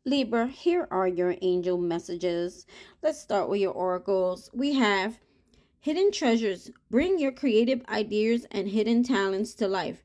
Libra, here are your angel messages. Let's start with your oracles. We have hidden treasures. Bring your creative ideas and hidden talents to life.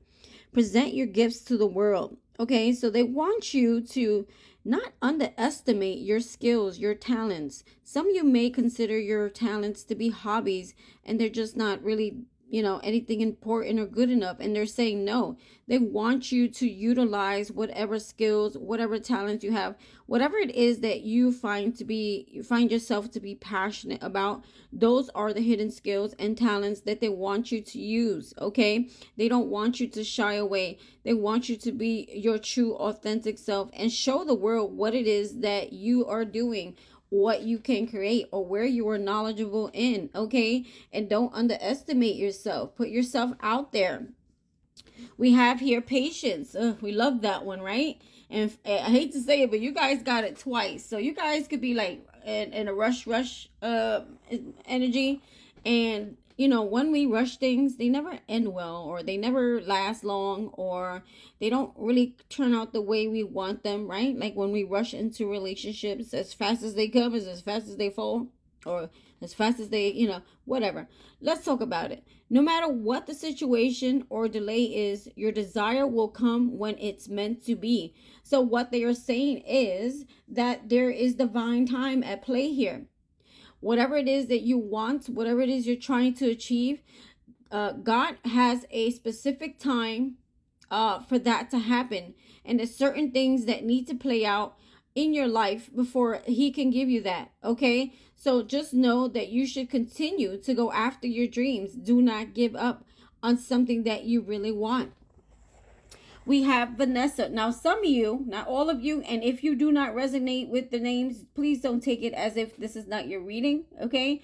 Present your gifts to the world. Okay, so they want you to not underestimate your skills, your talents. Some of you may consider your talents to be hobbies and they're just not really, anything important or good enough. And they're saying no. They want you to utilize whatever skills, whatever talents you have, whatever it is that you find yourself to be passionate about. Those are the hidden skills and talents that they want you to use. Okay, they don't want you to shy away. They want you to be your true, authentic self and show the world what it is that you are doing, what you can create, or where you are knowledgeable in. Okay, and don't underestimate yourself. Put yourself out there. We have here patience. We love that one, right? And I hate to say it, but you guys got it twice. So you guys could be like in a rush energy. And when we rush things, they never end well, or they never last long, or they don't really turn out the way we want them, right? Like when we rush into relationships, as fast as they come is as fast as they fall, or as fast as they, whatever. Let's talk about it. No matter what the situation or delay is, your desire will come when it's meant to be. So, what they are saying is that there is divine time at play here. Whatever it is that you want, whatever it is you're trying to achieve, God has a specific time for that to happen. And there's certain things that need to play out in your life before He can give you that. Okay? So just know that you should continue to go after your dreams. Do not give up on something that you really want. We have Vanessa. Now, some of you, not all of you, and if you do not resonate with the names, please don't take it as if this is not your reading, okay?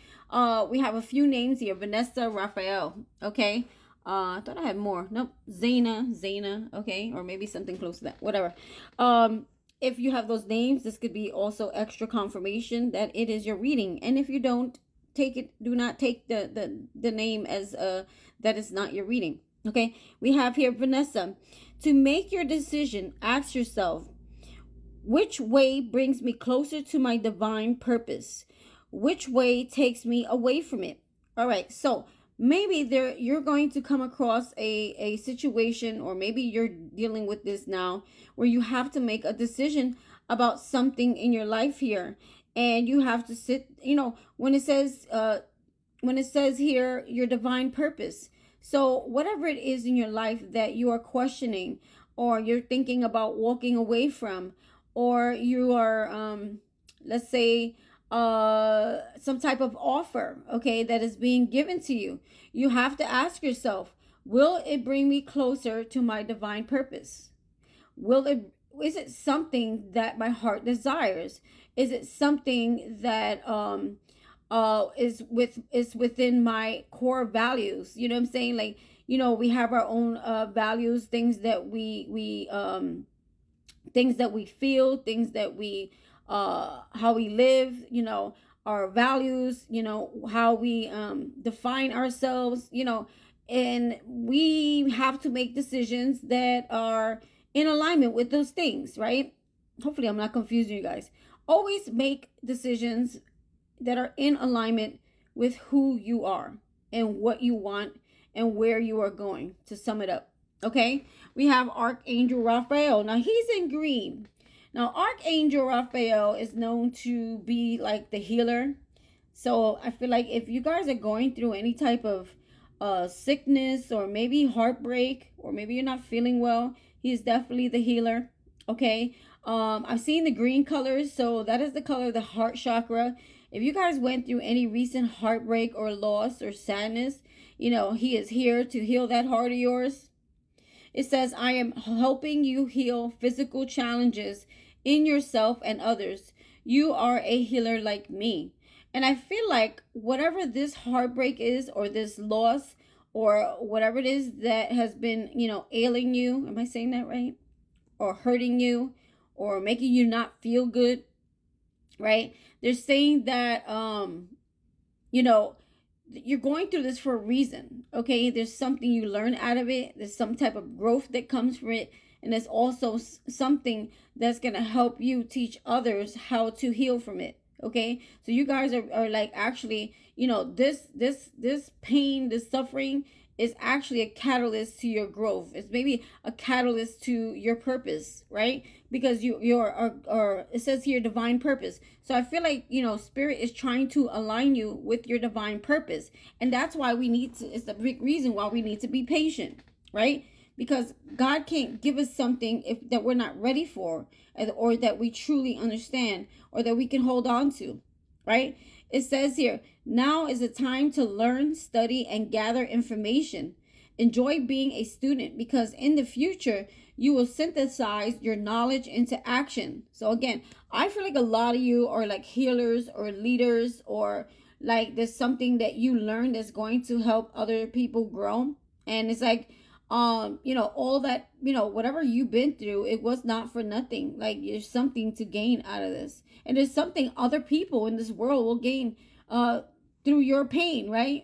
We have a few names here. Vanessa, Raphael, okay? I thought I had more. Nope. Zaina, okay? Or maybe something close to that. Whatever. If you have those names, this could be also extra confirmation that it is your reading. And if you don't take it, do not take the name as that is not your reading. Okay, we have here Vanessa. To make your decision, ask yourself, which way brings me closer to my divine purpose? Which way takes me away from it? All right, so maybe you're going to come across a situation, or maybe you're dealing with this now, where you have to make a decision about something in your life here. And you have to sit, when it says here your divine purpose. So, whatever it is in your life that you are questioning, or you're thinking about walking away from, or you are, let's say, some type of offer, okay, that is being given to you, you have to ask yourself, will it bring me closer to my divine purpose? Is it something that my heart desires? Is it something that is within my core values? You know what I'm saying? Like, we have our own values, things that we feel, things that we how we live, our values, how we define ourselves, and we have to make decisions that are in alignment with those things, right? Hopefully I'm not confusing you guys. Always make decisions that are in alignment with who you are and what you want and where you are going, to sum it up. Okay, we have Archangel Raphael. Now he's in green. Now Archangel Raphael is known to be like the healer. So I feel like if you guys are going through any type of sickness, or maybe heartbreak, or maybe you're not feeling well, he's definitely the healer. Okay, I've seen the green colors, so that is the color of the heart chakra. If you guys went through any recent heartbreak or loss or sadness, he is here to heal that heart of yours. It says, I am helping you heal physical challenges in yourself and others. You are a healer like me. And I feel like whatever this heartbreak is, or this loss, or whatever it is that has been, ailing you, am I saying that right? Or hurting you, or making you not feel good, right? They're saying that you're going through this for a reason. Okay, there's something you learn out of it. There's some type of growth that comes from it, and it's also something that's going to help you teach others how to heal from it. Okay, so you guys are like, actually, this pain, this suffering is actually a catalyst to your growth. It's maybe a catalyst to your purpose, right? Because or it says here divine purpose. So I feel like, spirit is trying to align you with your divine purpose. And that's why we need to, it's the big reason why we need to be patient, right? Because God can't give us something that we're not ready for, or that we truly understand, or that we can hold on to, right? It says here, now is the time to learn, study, and gather information. Enjoy being a student, because in the future, you will synthesize your knowledge into action. So again, I feel like a lot of you are like healers or leaders, or like there's something that you learned that's going to help other people grow. And it's like, all that, whatever you've been through, it was not for nothing. Like, there's something to gain out of this, and there's something other people in this world will gain through your pain, right?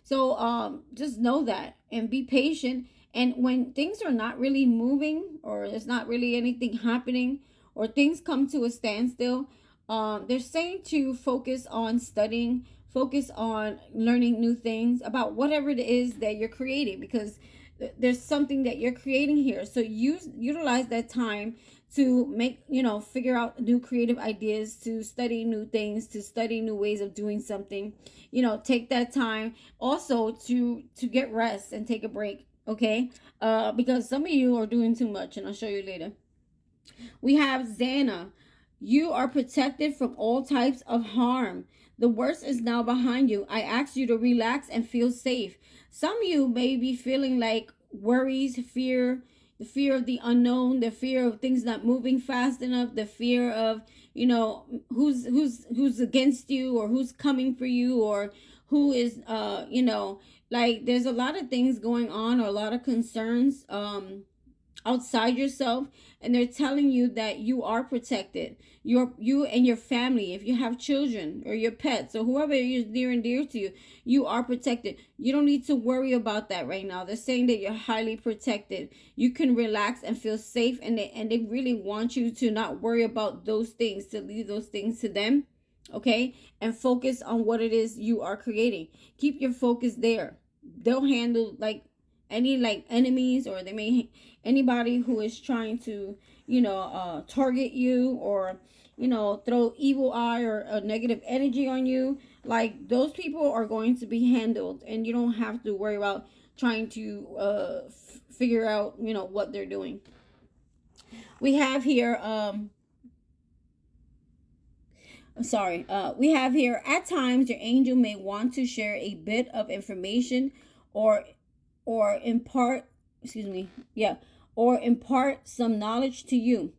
So just know that, and be patient. And when things are not really moving, or there's not really anything happening, or things come to a standstill, they're saying to focus on studying, focus on learning new things about whatever it is that you're creating, because there's something that you're creating here. So utilize that time to make, figure out new creative ideas, to study new things, to study new ways of doing something. Take that time also to get rest and take a break. Okay, because some of you are doing too much, and I'll show you later. We have Xana. You are protected from all types of harm. The worst is now behind you. I ask you to relax and feel safe. Some of you may be feeling like worries, fear, the fear of the unknown, the fear of things not moving fast enough, the fear of, who's against you, or who's coming for you, or who is like, there's a lot of things going on, or a lot of concerns outside yourself, and they're telling you that you are protected. You and your family, if you have children or your pets or whoever is near and dear to you, you are protected. You don't need to worry about that right now. They're saying that you're highly protected. You can relax and feel safe, and they really want you to not worry about those things, to leave those things to them, okay? And focus on what it is you are creating. Keep your focus there. They'll handle like any like enemies, or they may anybody who is trying to target you, or throw evil eye or a negative energy on you. Like, those people are going to be handled, and you don't have to worry about trying to figure out what they're doing. We have here we have here, at times your angel may want to share a bit of information, or impart or impart some knowledge to you.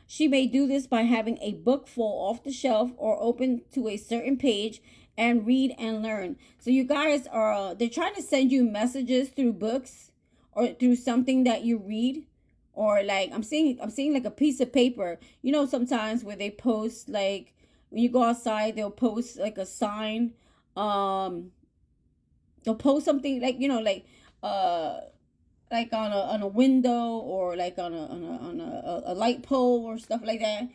She may do this by having a book fall off the shelf, or open to a certain page and read and learn. So you guys are they're trying to send you messages through books, or through something that you read, or like I'm seeing like a piece of paper. Sometimes where they post, like when you go outside, they'll post like a sign. They'll post something like like on a window, or like on a light pole, or stuff like that.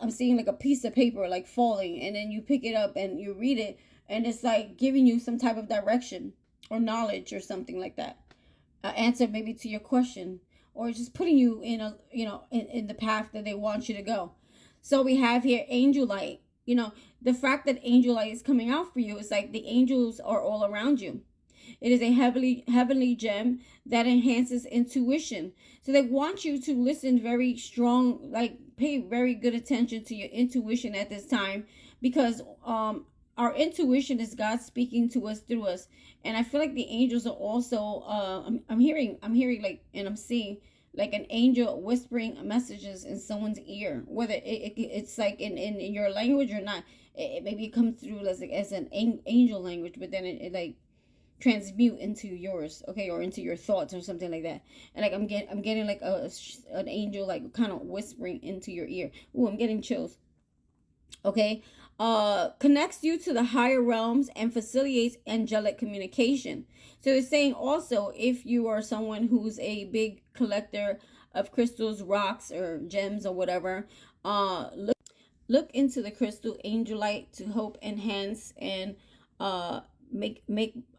I'm seeing like a piece of paper like falling, and then you pick it up and you read it, and it's like giving you some type of direction or knowledge or something like that. Answer maybe to your question, or just putting you in a in the path that they want you to go. So we have here angel light. The fact that angel light is coming out for you is like the angels are all around you. It is a heavenly gem that enhances intuition. So they want you to listen very strong, like pay very good attention to your intuition at this time, because our intuition is God speaking to us through us. And I feel like the angels are also I'm hearing like, and I'm seeing like an angel whispering messages in someone's ear, whether it's like in your language or not. Maybe it comes through as an angel language, but then it like transmute into yours, okay, or into your thoughts or something like that. And like I'm getting like an angel like kind of whispering into your ear. Ooh, I'm getting chills. Okay, connects you to the higher realms and facilitates angelic communication. So it's saying also, if you are someone who's a big collector, of crystals, rocks, or gems or whatever, look into the crystal angelite to help enhance and uh make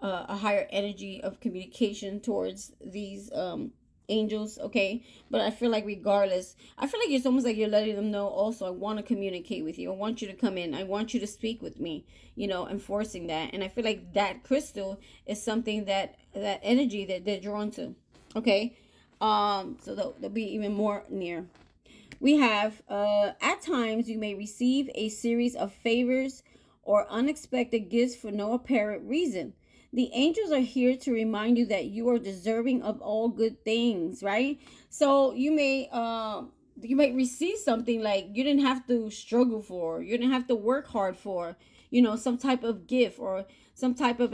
a higher energy of communication towards these angels. Okay, but I feel like regardless, I feel like it's almost like you're letting them know also, I want to communicate with you, I want you to come in, I want you to speak with me, enforcing that. And I feel like that crystal is something that energy that they're drawn to. Okay, so they'll be even more near. We have, at times, you may receive a series of favors or unexpected gifts for no apparent reason. The angels are here to remind you that you are deserving of all good things, right? So you might receive something like you didn't have to struggle for, you didn't have to work hard for, some type of gift or some type of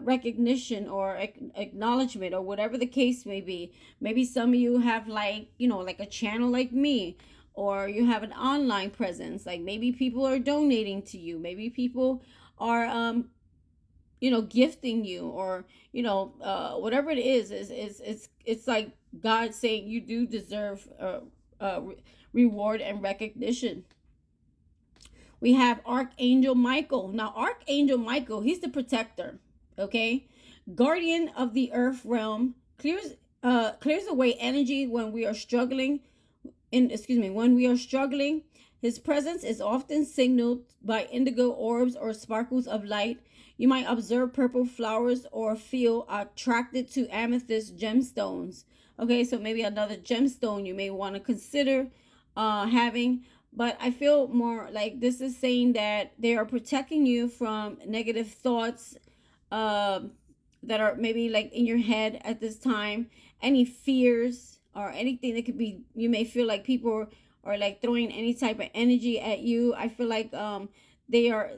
recognition or acknowledgement or whatever the case may be. Maybe some of you have, like, like a channel like me, or you have an online presence. Like maybe people are donating to you. Maybe people are gifting you, or whatever it is it's like God saying you do deserve reward and recognition. We have Archangel Michael. Now, Archangel Michael, he's the protector, okay? Guardian of the earth realm, clears away energy when we are struggling. When we are struggling, his presence is often signaled by indigo orbs or sparkles of light. You might observe purple flowers or feel attracted to amethyst gemstones. Okay, so maybe another gemstone you may want to consider having. But I feel more like this is saying that they are protecting you from negative thoughts that are maybe like in your head at this time, any fears or anything that could be, you may feel like people are like throwing any type of energy at you. I feel like they are,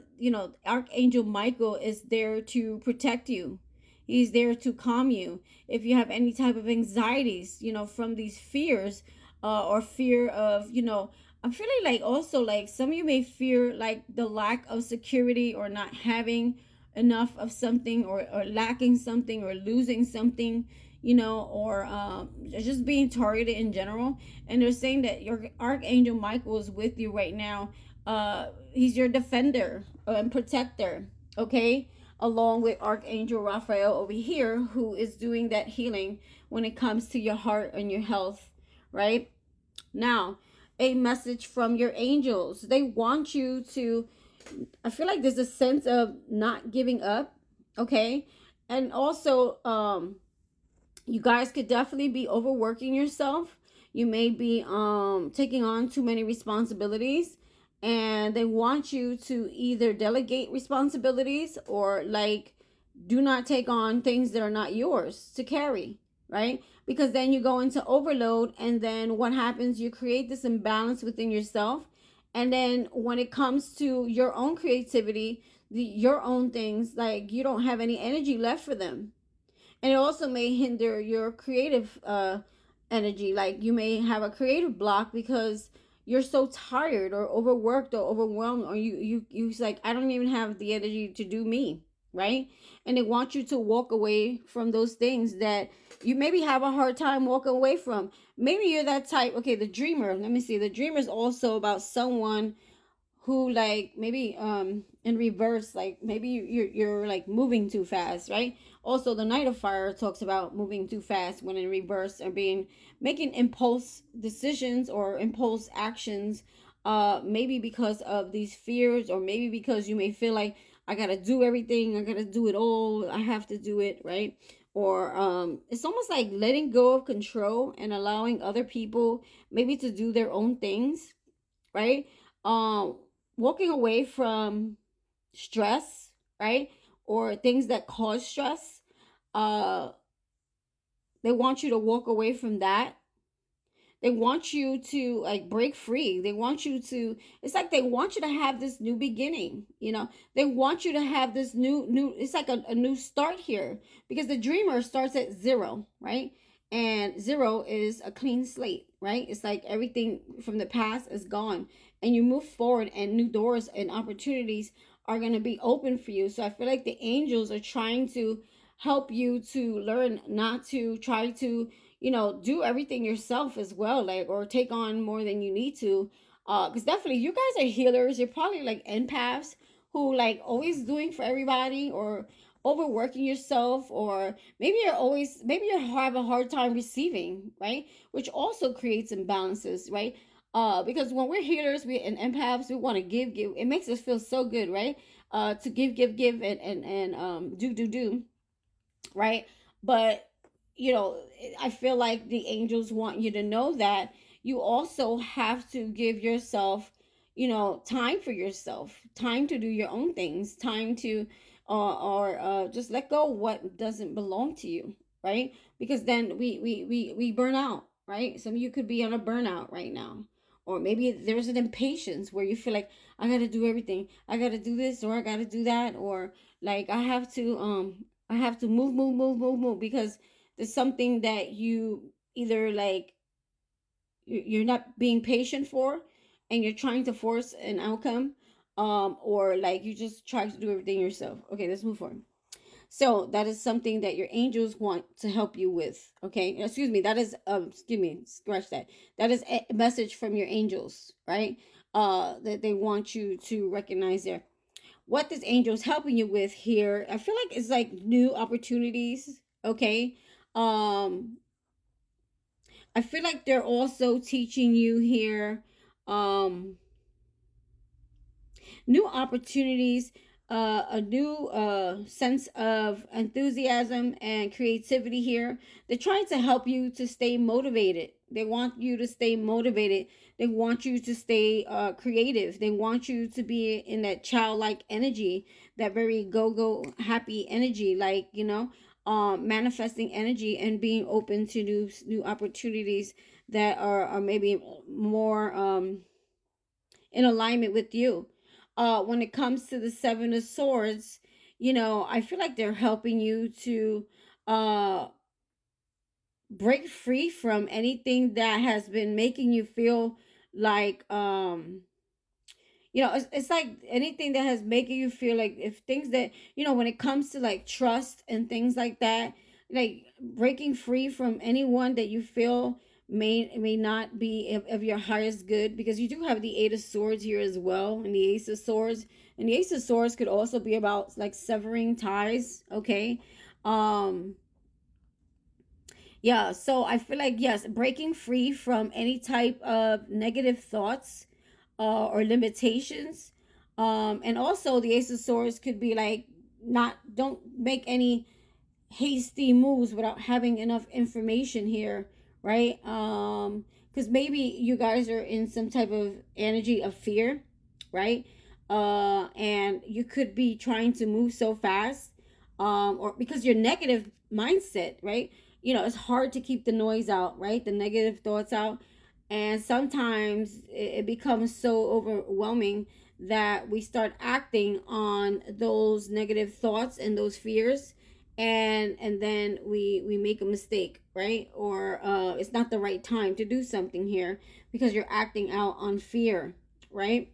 Archangel Michael is there to protect you. He's there to calm you. If you have any type of anxieties, from these fears, or fear of, I'm feeling like also like some of you may fear like the lack of security, or not having enough of something, or lacking something, or losing something, or just being targeted in general. And they're saying that your Archangel Michael is with you right now. He's your defender and protector, okay? Along with Archangel Raphael over here, who is doing that healing when it comes to your heart and your health, right? Now, a message from your angels. They want you to, I feel like there's a sense of not giving up, okay? And also, you guys could definitely be overworking yourself. You may be taking on too many responsibilities, and they want you to either delegate responsibilities, or like do not take on things that are not yours to carry, right? Because then you go into overload, and then what happens, you create this imbalance within yourself. And then when it comes to your own creativity, your own things, like you don't have any energy left for them. And it also may hinder your creative energy. Like you may have a creative block because you're so tired or overworked or overwhelmed, or you's like, I don't even have the energy to do me, right? And they want you to walk away from those things that you maybe have a hard time walking away from. Maybe you're that type. Okay, the dreamer, let me see, the dreamer is also about someone who, like, maybe in reverse, like maybe you're like moving too fast, right? Also, the Knight of Fire talks about moving too fast when in reverse, or making impulse decisions or impulse actions, maybe because of these fears, or maybe because you may feel like, I gotta do everything, I gotta do it all, I have to do it, right? Or it's almost like letting go of control and allowing other people maybe to do their own things, right? Walking away from stress, right? Or things that cause stress. Uh, they want you to walk away from that. They want you to like break free. They want you to, it's like they want you to have this new beginning, They want you to have this it's like a new start here, because the dreamer starts at zero, right? And zero is a clean slate, right? It's like everything from the past is gone, and you move forward, and new doors and opportunities are going to be open for you. So I feel like the angels are trying to help you to learn not to try to do everything yourself as well, like, or take on more than you need to. Because definitely you guys are healers. You're probably like empaths who like always doing for everybody, or overworking yourself, or maybe you have a hard time receiving, right? Which also creates imbalances, right? Because when we're healers, we and empaths, we want to give. It makes us feel so good, right? To give, and do, right? But I feel like the angels want you to know that you also have to give yourself, time for yourself, time to do your own things, time to or just let go what doesn't belong to you, right? Because then we burn out, right? Some of you could be on a burnout right now, or maybe there's an impatience where you feel like, I got to do everything, I got to do this, or I got to do that, or like I have to move because there's something that you either like you're not being patient for, and you're trying to force an outcome, or like you just try to do everything yourself. Okay, let's move forward. So that is something that your angels want to help you with. Okay, excuse me. That is excuse me, scratch that. That is a message from your angels, right? That they want you to recognize there. What this angel's helping you with here, I feel like it's like new opportunities. Okay, um, I feel like they're also teaching you here, um, new opportunities, a new sense of enthusiasm and creativity here. They're trying to help you to stay motivated. They want you to stay motivated. They want you to stay creative. They want you to be in that childlike energy, that very go happy energy, like, manifesting energy and being open to new opportunities that are maybe more in alignment with you. When it comes to the Seven of Swords, I feel like they're helping you to uh, break free from anything that has been making you feel like, it's like anything that has making you feel like, if things that, when it comes to like trust and things like that, like breaking free from anyone that you feel may not be of your highest good, because you do have the Eight of Swords here as well, and the Ace of Swords. And the Ace of Swords could also be about like severing ties. Okay, um yeah, so I feel like, yes, breaking free from any type of negative thoughts or limitations. And also the Ace of Swords could be like, not don't make any hasty moves without having enough information here, right? Because maybe you guys are in some type of energy of fear, right? And you could be trying to move so fast, or because your negative mindset, right? It's hard to keep the noise out, right? The negative thoughts out. And sometimes it becomes so overwhelming that we start acting on those negative thoughts and those fears, and then we make a mistake, right? Or it's not the right time to do something here because you're acting out on fear, right?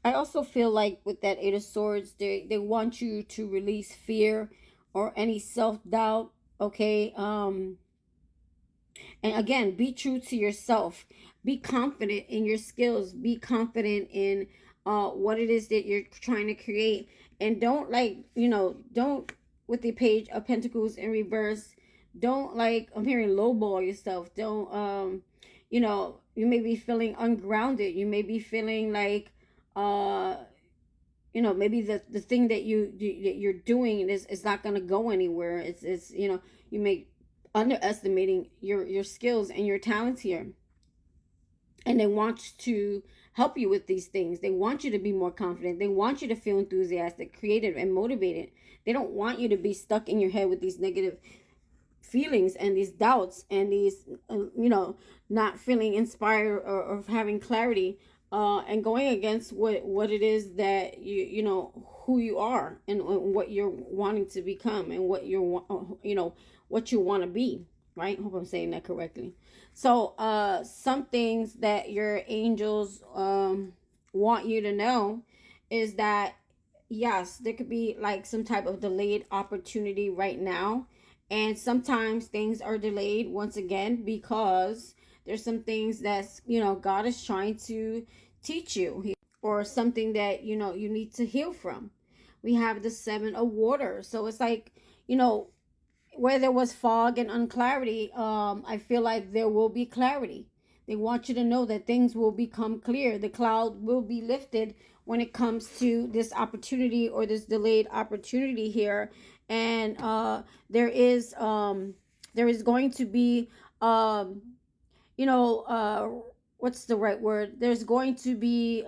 I also feel like with that Eight of Swords, they want you to release fear or any self-doubt. Okay, and again, be true to yourself. Be confident in your skills. Be confident in what it is that you're trying to create. And don't like, don't, with the Page of Pentacles in reverse, don't, like, I'm hearing lowball yourself. Don't, you may be feeling ungrounded. You may be feeling like, uh, maybe the thing that you're doing is not going to go anywhere. It's you may underestimating your skills and your talents here, and they want to help you with these things. They want you to be more confident. They want you to feel enthusiastic, creative, and motivated. They don't want you to be stuck in your head with these negative feelings and these doubts and these not feeling inspired, or having clarity, and going against what it is that who you are, and what you're wanting to become, and what what you want to be, right? Hope I'm saying that correctly. So some things that your angels want you to know is that, yes, there could be like some type of delayed opportunity right now, And sometimes things are delayed once again because there's some things that's, God is trying to teach you, or something that, you need to heal from. We have the 7 of water. So it's like, you know, where there was fog and unclarity, I feel like there will be clarity. They want you to know that things will become clear. The cloud will be lifted when it comes to this opportunity or this delayed opportunity here. And there is going to be, um, you know, what's the right word? There's going to be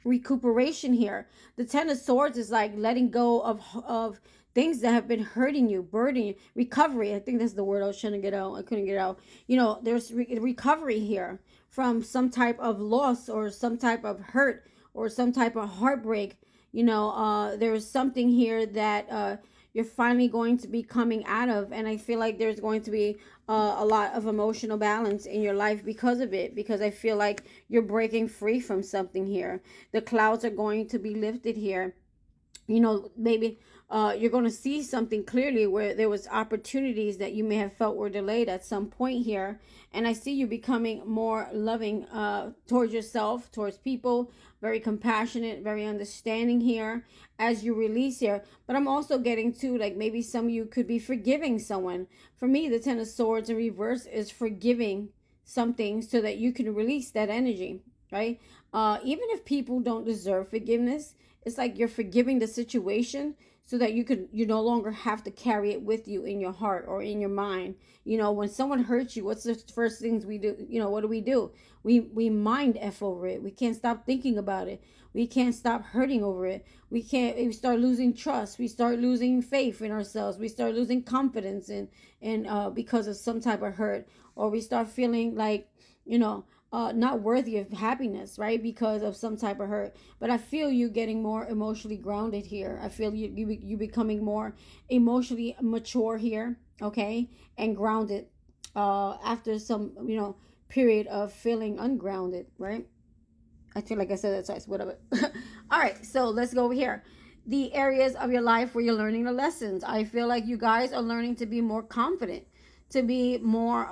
recuperation here. The 10 of Swords is like letting go of things that have been hurting you, burdening you. Recovery, I think that's the word I was trying to get out. I couldn't get out. There's recovery here from some type of loss or some type of hurt or some type of heartbreak. There's something here that you're finally going to be coming out of, and I feel like there's going to be a lot of emotional balance in your life because of it, because I feel like you're breaking free from something here. The clouds are going to be lifted here. Maybe you're going to see something clearly where there was opportunities that you may have felt were delayed at some point here. And I see you becoming more loving towards yourself, towards people, very compassionate, very understanding here as you release here. But I'm also getting to, like, maybe some of you could be forgiving someone. For me, the 10 of Swords in reverse is forgiving something so that you can release that energy, right? Even if people don't deserve forgiveness, it's like you're forgiving the situation so that you no longer have to carry it with you in your heart or in your mind. When someone hurts you, what's the first things we do? What do? We mind F over it. We can't stop thinking about it. We can't stop hurting over it. We start losing trust. We start losing faith in ourselves. We start losing confidence because of some type of hurt, or we start feeling like, not worthy of happiness, right? Because of some type of hurt. But I feel you getting more emotionally grounded here. I feel you becoming more emotionally mature here, okay, and grounded. After some period of feeling ungrounded, right? I feel like I said that twice. Whatever. All right, so let's go over here. The areas of your life where you're learning the lessons. I feel like you guys are learning to be more confident, to be more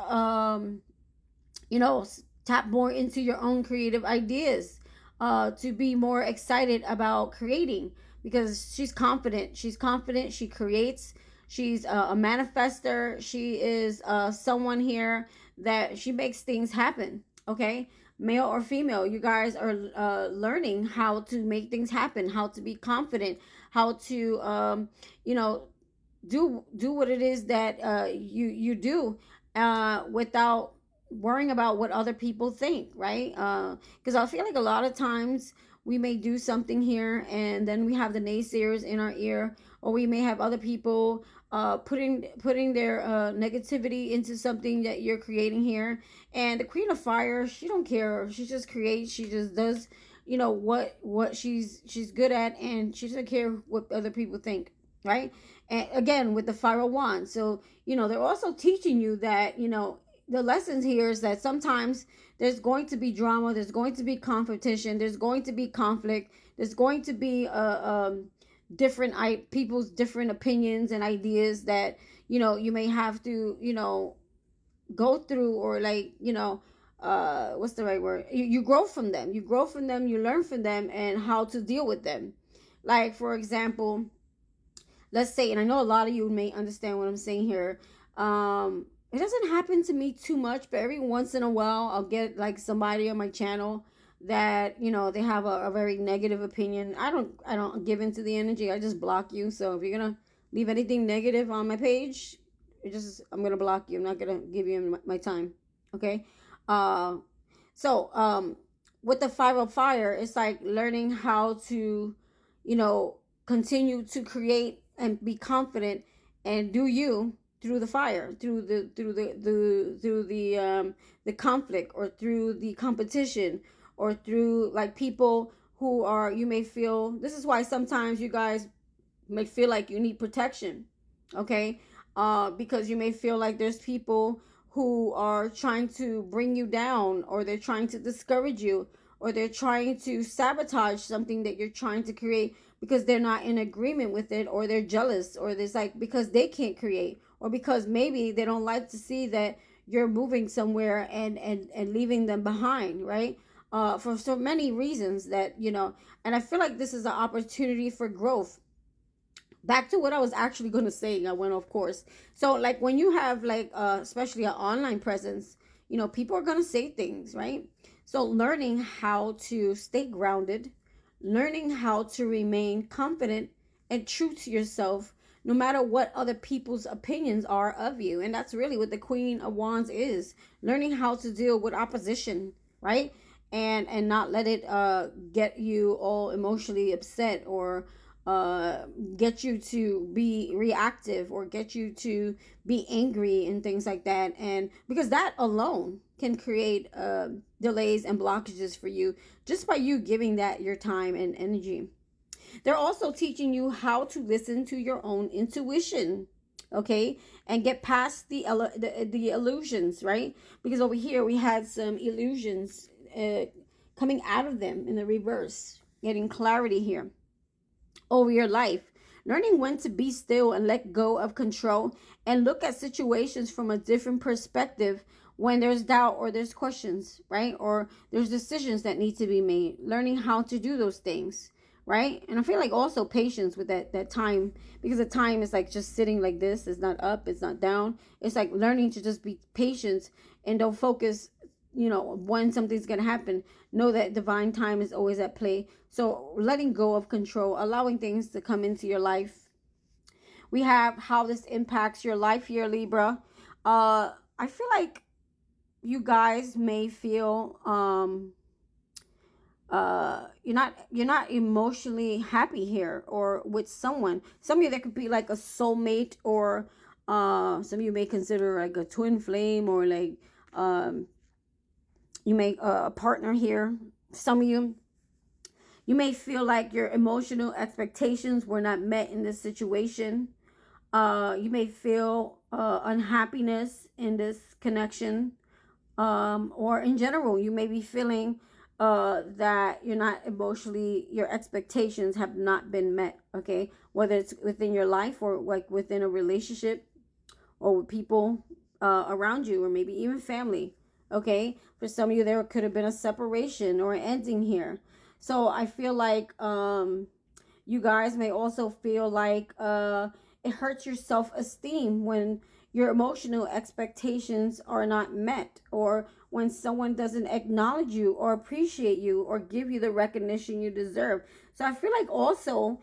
you know tap more into your own creative ideas, to be more excited about creating, because she's confident, she creates, she's a manifester, she is someone here that she makes things happen, okay? Male or female, you guys are learning how to make things happen, how to be confident, how to you know do what it is that you do without worrying about what other people think, right? Because I feel like a lot of times we may do something here and then we have the naysayers in our ear, or we may have other people putting their negativity into something that you're creating here. And the Queen of Fire, she don't care. She just creates. She just does, what she's good at, and she doesn't care what other people think, right? And again, with the Fire of Wands, so they're also teaching you that the lessons here is that sometimes there's going to be drama, there's going to be competition, there's going to be conflict, there's going to be different people's different opinions and ideas that you may have to go through, or like what's the right word, you grow from them, you learn from them and how to deal with them. Like, for example, let's say, and I know a lot of you may understand what I'm saying here. It doesn't happen to me too much, but every once in a while I'll get like somebody on my channel that they have a very negative opinion. I don't give into the energy. I just block you. So if you're gonna leave anything negative on my page, I'm gonna block you. I'm not gonna give you my time. Okay. Uh, so with the 5 of Fire, it's like learning how to, continue to create and be confident and do you through the fire, through the conflict, or through the competition, or through like people who are, you may feel, this is why sometimes you guys may feel like you need protection, okay? Because you may feel like there's people who are trying to bring you down, or they're trying to discourage you, or they're trying to sabotage something that you're trying to create because they're not in agreement with it, or they're jealous, or there's like because they can't create, or because maybe they don't like to see that you're moving somewhere and leaving them behind, right? For so many reasons that, and I feel like this is an opportunity for growth. Back to what I was actually going to say, I went off course. So like when you have like especially an online presence, people are going to say things, right? So learning how to stay grounded, learning how to remain confident and true to yourself no matter what other people's opinions are of you. And that's really what the Queen of Wands is. Learning how to deal with opposition, right? And not let it get you all emotionally upset, or uh get you to be reactive, or get you to be angry and things like that. And because that alone can create delays and blockages for you, just by you giving that your time and energy. They're also teaching you how to listen to your own intuition, okay, and get past the illusions, right? Because over here we had some illusions coming out of them in the reverse, getting clarity here over your life, learning when to be still and let go of control, and look at situations from a different perspective when there's doubt or there's questions, right? Or there's decisions that need to be made, learning how to do those things, right? And I feel like also patience with that time, because the time is like just sitting like this. It's not up, it's not down. It's like learning to just be patient and don't focus, when something's gonna happen. Know that divine time is always at play. So letting go of control, allowing things to come into your life. We have how this impacts your life here, Libra. I feel like you guys may feel you're not emotionally happy here, or with someone. Some of you, that could be like a soulmate, or some of you may consider like a twin flame, or like you may a partner here. Some of you may feel like your emotional expectations were not met in this situation. You may feel unhappiness in this connection, or in general, you may be feeling that you're not emotionally, your expectations have not been met. Okay, whether it's within your life, or like within a relationship, or with people around you, or maybe even family. Okay, for some of you, there could have been a separation or an ending here. So I feel like you guys may also feel like it hurts your self-esteem when your emotional expectations are not met, or when someone doesn't acknowledge you or appreciate you or give you the recognition you deserve. So I feel like also,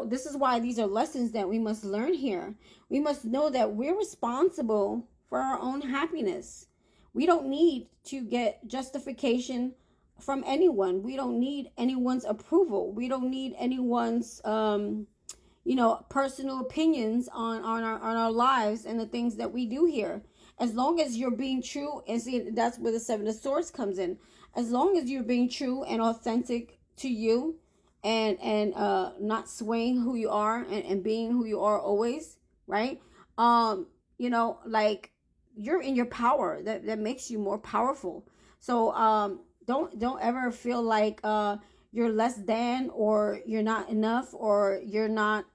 this is why these are lessons that we must learn here. We must know that we're responsible for our own happiness. We don't need to get justification from anyone. We don't need anyone's approval. We don't need anyone's personal opinions on our lives and the things that we do here. As long as you're being true, and see, that's where the Seven of Swords comes in. As long as you're being true and authentic to you, and not swaying who you are, and being who you are always, right? Like, you're in your power. That makes you more powerful. So don't ever feel like you're less than, or you're not enough, or you're not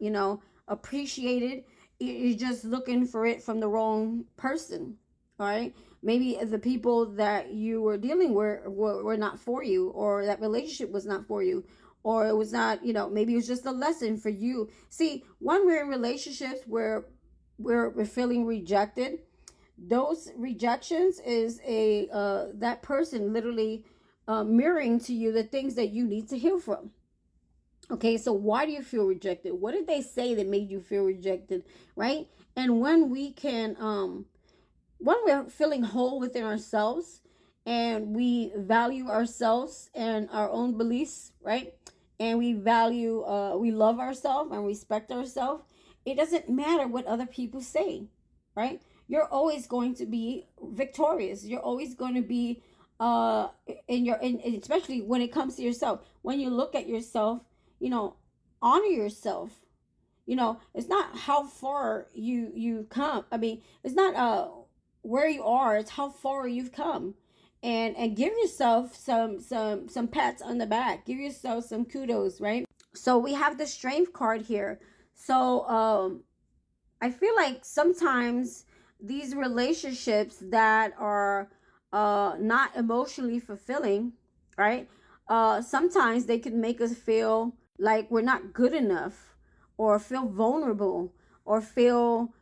appreciated. You're just looking for it from the wrong person. All right, maybe the people that you were dealing with were not for you, or that relationship was not for you, or it was not, maybe it was just a lesson for you. See, when we're in relationships where we're feeling rejected, those rejections is a that person literally mirroring to you the things that you need to heal from. Okay, so why do you feel rejected? What did they say that made you feel rejected, right? And when we're feeling whole within ourselves, and we value ourselves and our own beliefs, right? And we love ourselves and respect ourselves. It doesn't matter what other people say, right? You're always going to be victorious. You're always going to be especially when it comes to yourself. When you look at yourself, honor yourself. It's not how far you come. I mean, it's not where you are, it's how far you've come. and give yourself some pats on the back. Give yourself some kudos, right? So we have the strength card here. So I feel like sometimes these relationships that are not emotionally fulfilling, right? Sometimes they can make us feel like we're not good enough, or feel vulnerable, or feel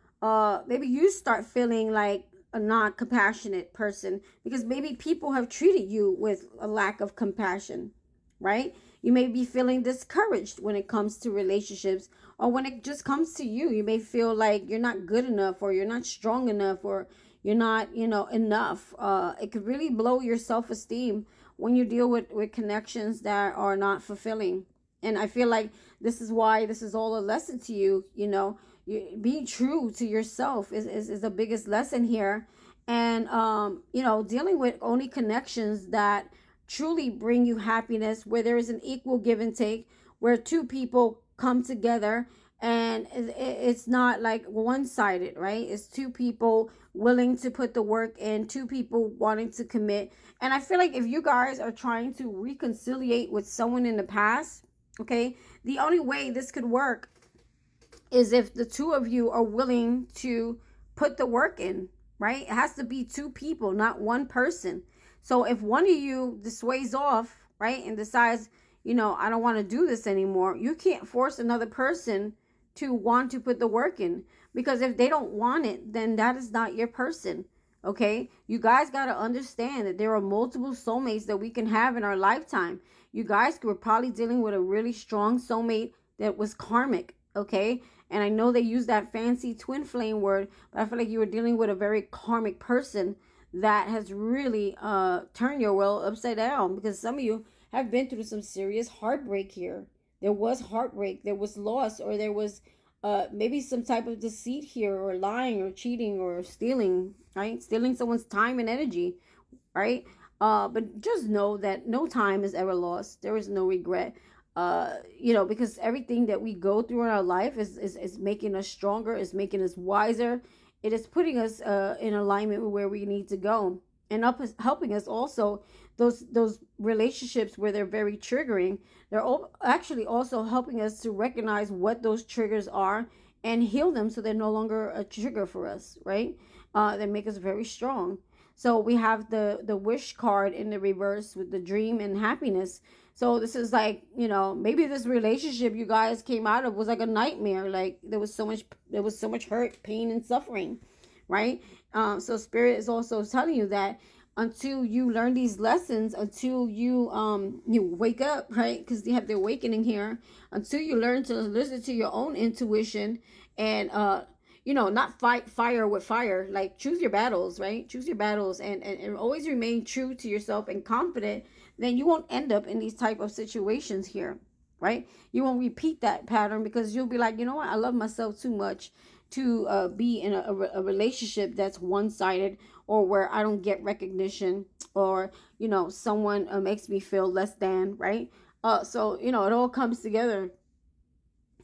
maybe you start feeling like a non compassionate person because maybe people have treated you with a lack of compassion, right? You may be feeling discouraged when it comes to relationships, or when it just comes to you. You may feel like you're not good enough, or you're not strong enough, or you're not, enough. It could really blow your self-esteem when you deal with connections that are not fulfilling. And I feel like this is why this is all a lesson to you. Being true to yourself is the biggest lesson here. And dealing with only connections that truly bring you happiness, where there is an equal give and take, where two people come together, and it's not like one-sided, right? It's two people willing to put the work in, two people wanting to commit. And I feel like if you guys are trying to reconciliate with someone in the past, okay, the only way this could work is if the two of you are willing to put the work in, right? It has to be two people, not one person. So if one of you dissuades off, right, and decides, I don't want to do this anymore, you can't force another person to want to put the work in, because if they don't want it, then that is not your person. Okay, you guys got to understand that there are multiple soulmates that we can have in our lifetime. You guys were probably dealing with a really strong soulmate that was karmic. Okay, and I know they use that fancy twin flame word, but I feel like you were dealing with a very karmic person that has really turned your world upside down, because some of you have been through some serious heartbreak here. There was heartbreak, there was loss, or there was maybe some type of deceit here, or lying, or cheating, or stealing, right? Stealing someone's time and energy, right? But just know that no time is ever lost. There is no regret. Because everything that we go through in our life is making us stronger, is making us wiser. It is putting us in alignment with where we need to go, and helping us also those relationships where they're very triggering. They're actually also helping us to recognize what those triggers are and heal them, so they're no longer a trigger for us, right? They make us very strong. So we have the wish card in the reverse with the dream and happiness. So this is like, maybe this relationship you guys came out of was like a nightmare. Like there was so much hurt, pain, and suffering, right? So spirit is also telling you that until you learn these lessons, until you wake up, right? Because you have the awakening here. Until you learn to listen to your own intuition, and not fight fire with fire. Like choose your battles, right? Choose your battles, and always remain true to yourself and confident. Then you won't end up in these type of situations here, right? You won't repeat that pattern, because you'll be like, you know what? I love myself too much to be in a relationship that's one-sided, or where I don't get recognition, or someone makes me feel less than, right? So it all comes together,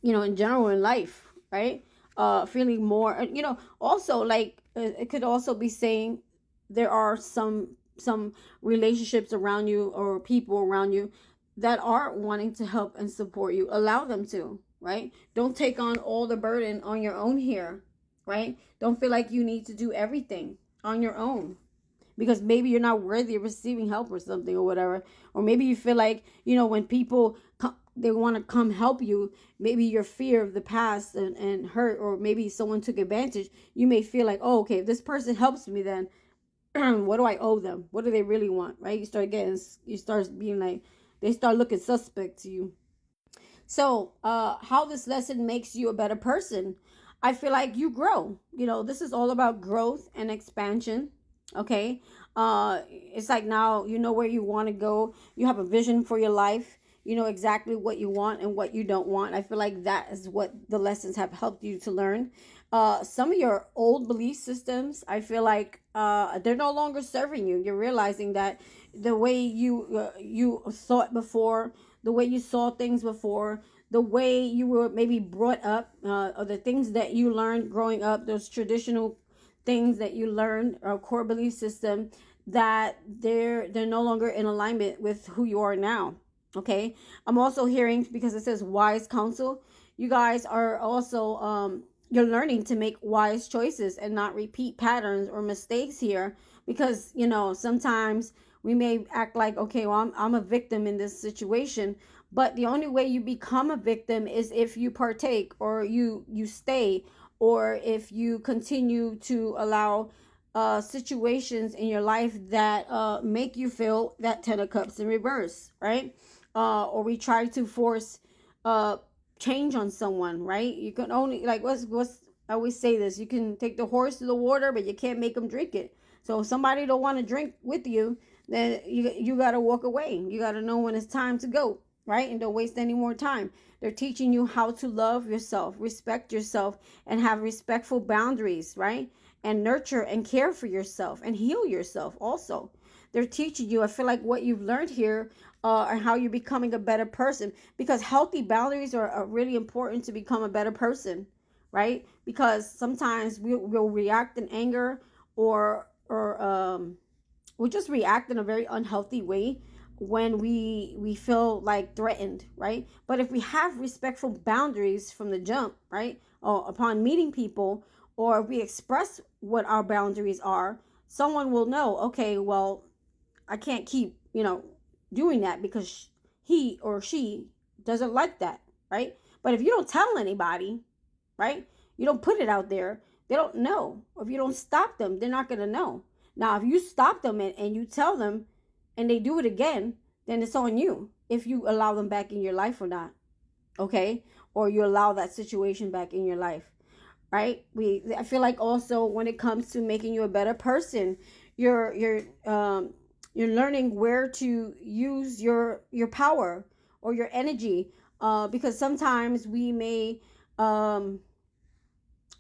in general in life, right? Feeling more, also like it could also be saying there are some relationships around you, or people around you that are wanting to help and support you. Allow them to, right? Don't take on all the burden on your own here, right? Don't feel like you need to do everything on your own, because maybe you're not worthy of receiving help, or something, or whatever. Or maybe you feel like, when people they want to come help you, maybe your fear of the past and hurt, or maybe someone took advantage. You may feel like, oh, okay, if this person helps me, then what do I owe them? What do they really want, right? You start being like, they start looking suspect to you. So how this lesson makes you a better person, I feel like you grow. This is all about growth and expansion. Okay. It's like now you know where you want to go. You have a vision for your life. You know exactly what you want and what you don't want. I feel like that is what the lessons have helped you to learn. Some of your old belief systems, I feel like they're no longer serving you. You're realizing that the way you thought before, the way you saw things before, the way you were maybe brought up, or the things that you learned growing up, those traditional things that you learned, or core belief system, that they're no longer in alignment with who you are now. Okay. I'm also hearing, because it says wise counsel, you guys are also you're learning to make wise choices and not repeat patterns or mistakes here, because sometimes we may act like, okay, well, I'm a victim in this situation, but the only way you become a victim is if you partake, or you stay, or if you continue to allow situations in your life that make you feel that 10 of cups in reverse, right? Or we try to force uh change on someone, right? You can only, like, what's I always say this: you can take the horse to the water, but you can't make them drink it. So if somebody don't want to drink with you, then you got to walk away. You got to know when it's time to go, right? And don't waste any more time. They're teaching you how to love yourself, respect yourself, and have respectful boundaries, right? And nurture and care for yourself and heal yourself also. They're teaching you, I feel like, what you've learned here, and how you're becoming a better person, because healthy boundaries are really important to become a better person, right? Because sometimes we'll react in anger, or we'll just react in a very unhealthy way when we feel like threatened, right? But if we have respectful boundaries from the jump, right, or upon meeting people, or if we express what our boundaries are, someone will know, okay, well, I can't keep, doing that because he or she doesn't like that, right? But if you don't tell anybody, right, you don't put it out there, they don't know. Or if you don't stop them, they're not going to know. Now, if you stop them and you tell them and they do it again, then it's on you if you allow them back in your life or not, okay? Or you allow that situation back in your life, right? I feel like also when it comes to making you a better person, you're learning where to use your power or your energy, because sometimes um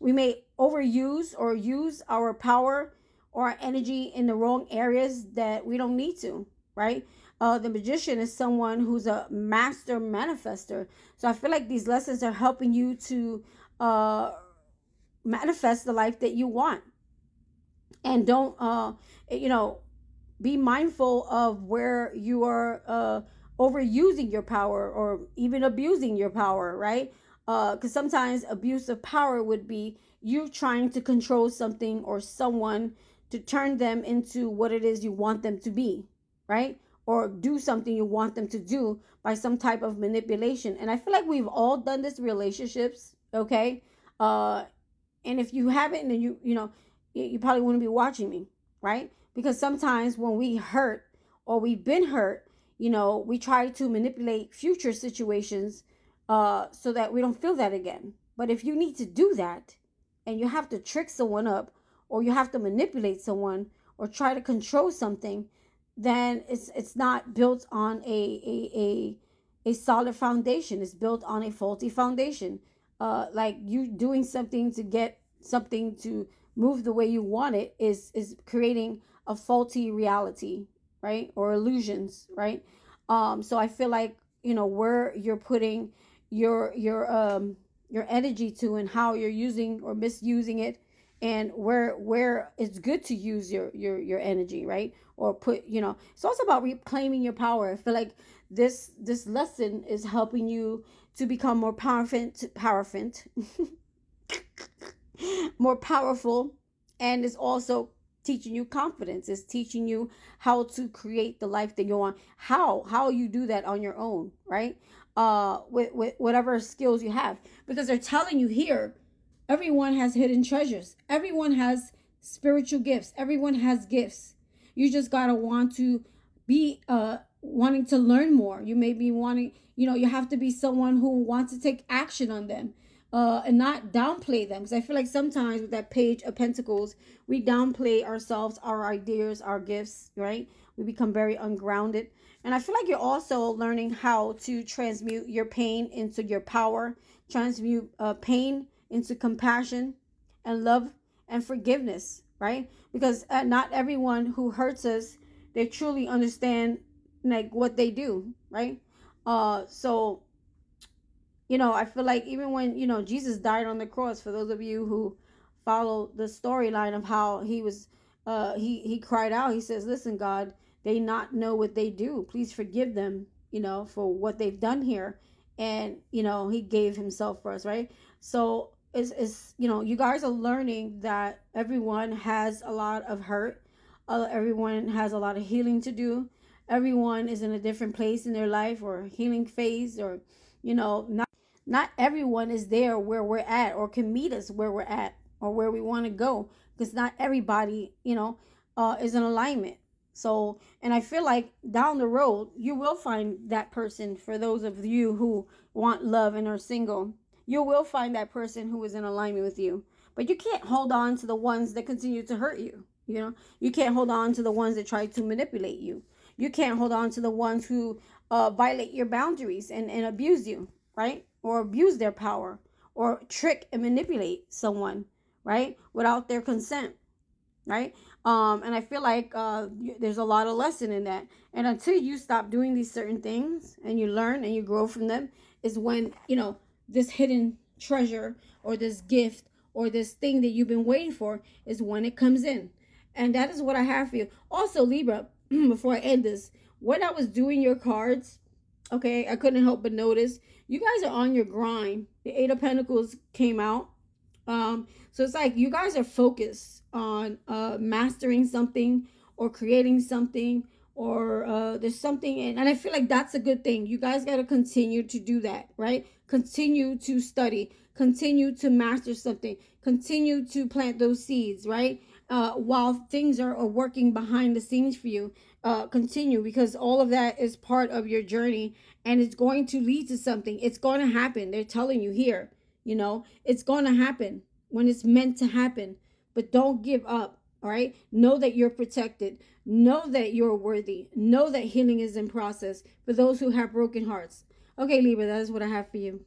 we may overuse or use our power or our energy in the wrong areas that we don't need to, right? The magician is someone who's a master manifester. So I feel like these lessons are helping you to uh manifest the life that you want. And don't you know be mindful of where you are overusing your power or even abusing your power, right? Because sometimes abuse of power would be you trying to control something or someone to turn them into what it is you want them to be, right? Or do something you want them to do by some type of manipulation. And I feel like we've all done this in relationships, okay? uh and if you haven't, then you probably wouldn't be watching me, right? Because sometimes when we hurt or we've been hurt, we try to manipulate future situations so that we don't feel that again. But if you need to do that and you have to trick someone up, or you have to manipulate someone, or try to control something, then it's not built on a solid foundation. It's built on a faulty foundation. Like you doing something to get something to move the way you want it is creating a faulty reality, right? Or illusions, right? So I feel like, where you're putting your energy to, and how you're using or misusing it, and where it's good to use your energy, right? Or put, it's also about reclaiming your power. I feel like this lesson is helping you to become more powerful, and is also teaching you confidence. It's teaching you how to create the life that you want. How you do that on your own, right? With whatever skills you have, because they're telling you here, everyone has hidden treasures. Everyone has spiritual gifts. Everyone has gifts. You just gotta want to be wanting to learn more. You may be wanting, you have to be someone who wants to take action on them, and not downplay them. Because I feel like sometimes with that Page of Pentacles, we downplay ourselves, our ideas, our gifts, right? We become very ungrounded. And I feel like you're also learning how to transmute your pain into your power, transmute pain into compassion and love and forgiveness, right? Because not everyone who hurts us, they truly understand like what they do, right? So I feel like even when, Jesus died on the cross, for those of you who follow the storyline of how he was he cried out. He says, listen, God, they not know what they do. Please forgive them, for what they've done here. And he gave himself for us, right? So it's you guys are learning that everyone has a lot of hurt. Everyone has a lot of healing to do. Everyone is in a different place in their life or healing phase, or not everyone is there where we're at or can meet us where we're at or where we want to go, because not everybody is in alignment. So, and I feel like down the road you will find that person. For those of you who want love and are single, you will find that person who is in alignment with you. But you can't hold on to the ones that continue to hurt you. You can't hold on to the ones that try to manipulate you. You can't hold on to the ones who violate your boundaries and abuse you, right? Or abuse their power, or trick and manipulate someone, right? Without their consent, right? And I feel like there's a lot of lesson in that. And until you stop doing these certain things and you learn and you grow from them, is when, this hidden treasure or this gift or this thing that you've been waiting for is when it comes in. And that is what I have for you. Also, Libra, before I end this, when I was doing your cards, okay, I couldn't help but notice you guys are on your grind. The Eight of Pentacles came out. So it's like you guys are focused on mastering something or creating something, or there's something, and I feel like that's a good thing. You guys got to continue to do that, right? Continue to study, continue to master something, continue to plant those seeds, right? While things are working behind the scenes for you, continue, because all of that is part of your journey, and it's going to lead to something. It's going to happen. They're telling you here, it's going to happen when it's meant to happen. But don't give up. All right. Know that you're protected. Know that you're worthy. Know that healing is in process for those who have broken hearts. Okay, Libra, that is what I have for you.